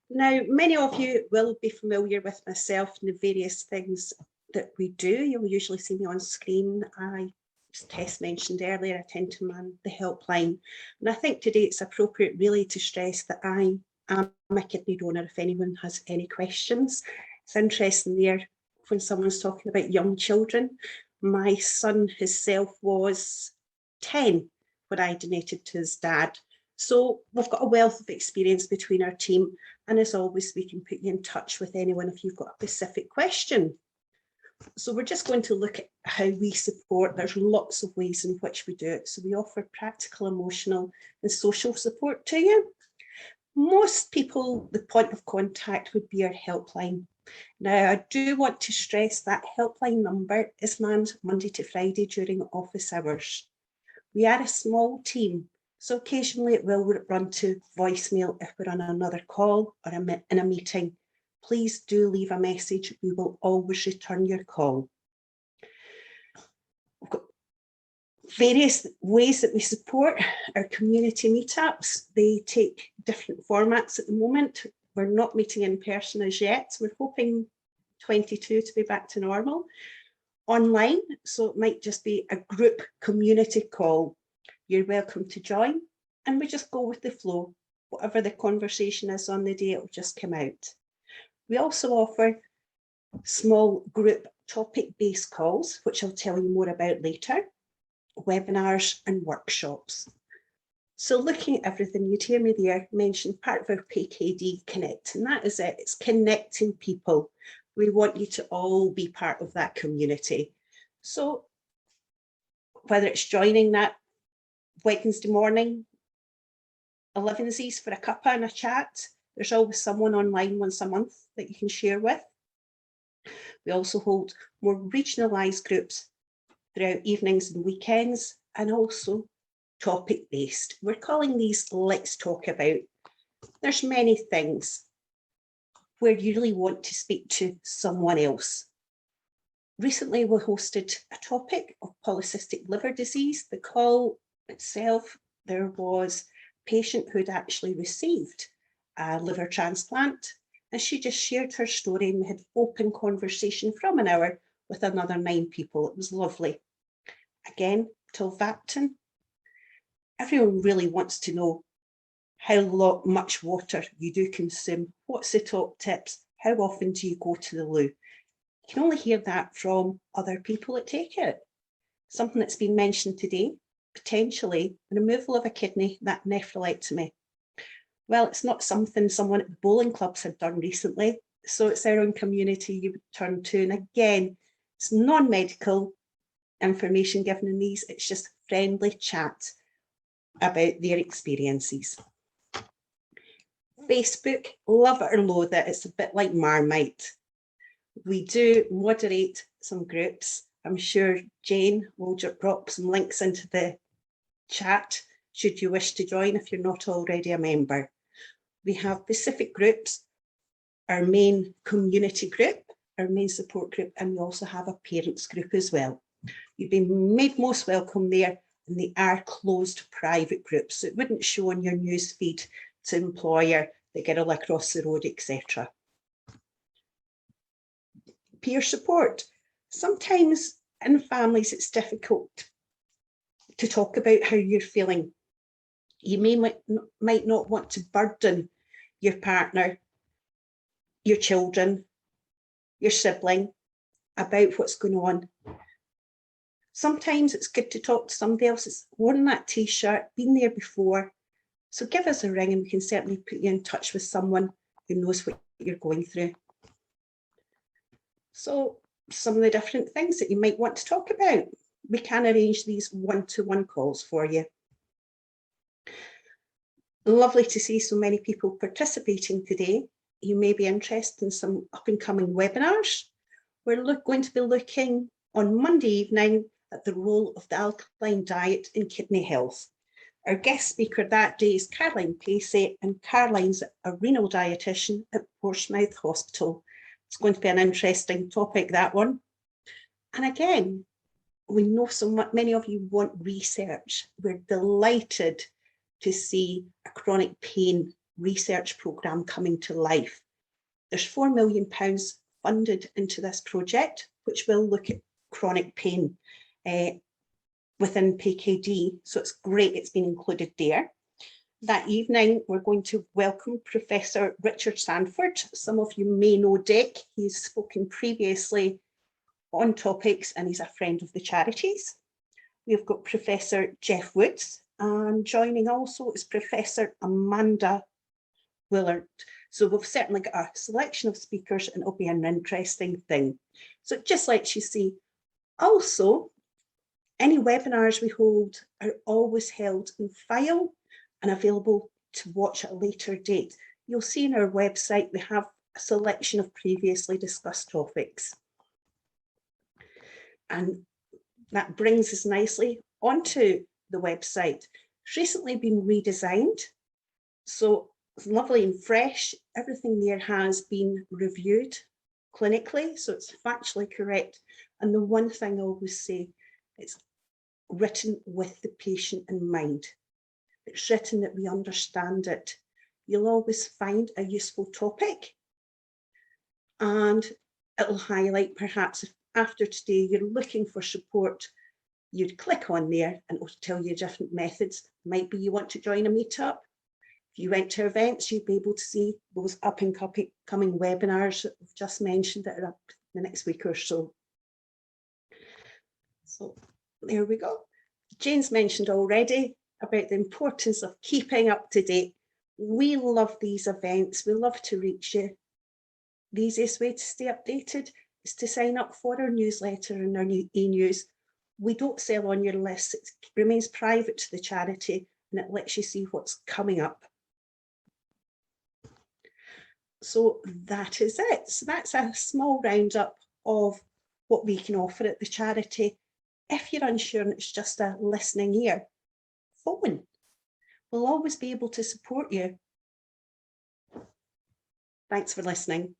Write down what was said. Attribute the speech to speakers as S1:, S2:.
S1: Now, many of you will be familiar with myself and the various things that we do. You'll usually see me on screen. As Tess mentioned earlier, I tend to man the helpline. And I think today it's appropriate really to stress that I am a kidney donor if anyone has any questions. It's interesting there when someone's talking about young children. My son himself was 10 when I donated to his dad. So we've got a wealth of experience between our team. And as always, we can put you in touch with anyone if you've got a specific question. So we're just going to look at how we support. There's lots of ways in which we do it. So we offer practical, emotional and social support to you. Most people, the point of contact would be our helpline. Now, I do want to stress that helpline number is manned Monday to Friday during office hours. We are a small team, so occasionally it will run to voicemail if we're on another call or in a meeting. Please do leave a message. We will always return your call. We've got various ways that we support our community meetups. They take different formats at the moment. We're not meeting in person as yet. We're hoping 22 to be back to normal. Online, so it might just be a group community call. You're welcome to join, and we just go with the flow. Whatever the conversation is on the day, it'll just come out. We also offer small group topic-based calls, which I'll tell you more about later, webinars and workshops. So looking at everything, you'd hear me there mention part of our PKD Connect, and that is it. It's connecting people. We want you to all be part of that community. So whether it's joining that Wednesday morning 11sies for a cuppa and a chat, there's always someone online once a month that you can share with. We also hold more regionalised groups throughout evenings and weekends, and also topic-based. We're calling these Let's Talk About. There's many things where you really want to speak to someone else. Recently, we hosted a topic of polycystic liver disease. The call itself, there was a patient who had actually received a liver transplant, and she just shared her story, and we had open conversation from an hour with another 9 people. It was lovely. Again, tolvaptan. Everyone really wants to know how much water you do consume. What's the top tips? How often do you go to the loo? You can only hear that from other people that take it. Something that's been mentioned today, potentially the removal of a kidney, that nephrolectomy. Well, it's not something someone at the bowling clubs had done recently, so it's our own community you would turn to. And again, it's non-medical information given in these, it's just friendly chat about their experiences. Facebook, love it or loathe it, it's a bit like Marmite. We do moderate some groups. I'm sure Jane will drop some links into the chat should you wish to join if you're not already a member. We have specific groups, our main community group, our main support group, and we also have a parents group as well. You've been made most welcome there, and they are closed private groups, so it wouldn't show on your news feed to employer, the girl across the road, etc. Peer support. Sometimes in families it's difficult to talk about how you're feeling. You might not want to burden your partner, your children, your sibling about what's going on. Sometimes it's good to talk to somebody else that's worn that t-shirt, been there before. So give us a ring and we can certainly put you in touch with someone who knows what you're going through. So some of the different things that you might want to talk about. We can arrange these one-to-one calls for you. Lovely to see so many people participating today. You may be interested in some up-and-coming webinars. We're going to be looking on Monday evening at the role of the alkaline diet in kidney health. Our guest speaker that day is Caroline Pacey, and Caroline's a renal dietitian at Portsmouth Hospital. It's going to be an interesting topic, that one. And again, we know so many of you want research. We're delighted to see a chronic pain research programme coming to life. There's £4 million funded into this project, which will look at chronic pain within PKD. So it's great it's been included there. That evening, we're going to welcome Professor Richard Sanford. Some of you may know Dick. He's spoken previously on topics and he's a friend of the charities. We've got Professor Jeff Woods, and joining also is Professor Amanda Willard. So we've certainly got a selection of speakers and it'll be an interesting thing. So just like you see, also, any webinars we hold are always held in file and available to watch at a later date. You'll see on our website, we have a selection of previously discussed topics. And that brings us nicely onto the website. It's recently been redesigned. So it's lovely and fresh. Everything there has been reviewed clinically, so it's factually correct. And the one thing I always say, it's written with the patient in mind. It's written that we understand it. You'll always find a useful topic, and it'll highlight, perhaps if after today you're looking for support, you'd click on there and it'll tell you different methods. Might be you want to join a meetup. If you went to events, you'd be able to see those up and coming webinars that we've just mentioned that are up the next week or so. So there we go. Jane's mentioned already about the importance of keeping up to date. We love these events. We love to reach you. The easiest way to stay updated is to sign up for our newsletter and our new e-news. We don't sell on your list. It remains private to the charity and it lets you see what's coming up. So that is it. So that's a small roundup of what we can offer at the charity. If you're unsure and it's just a listening ear, phone. We'll always be able to support you. Thanks for listening.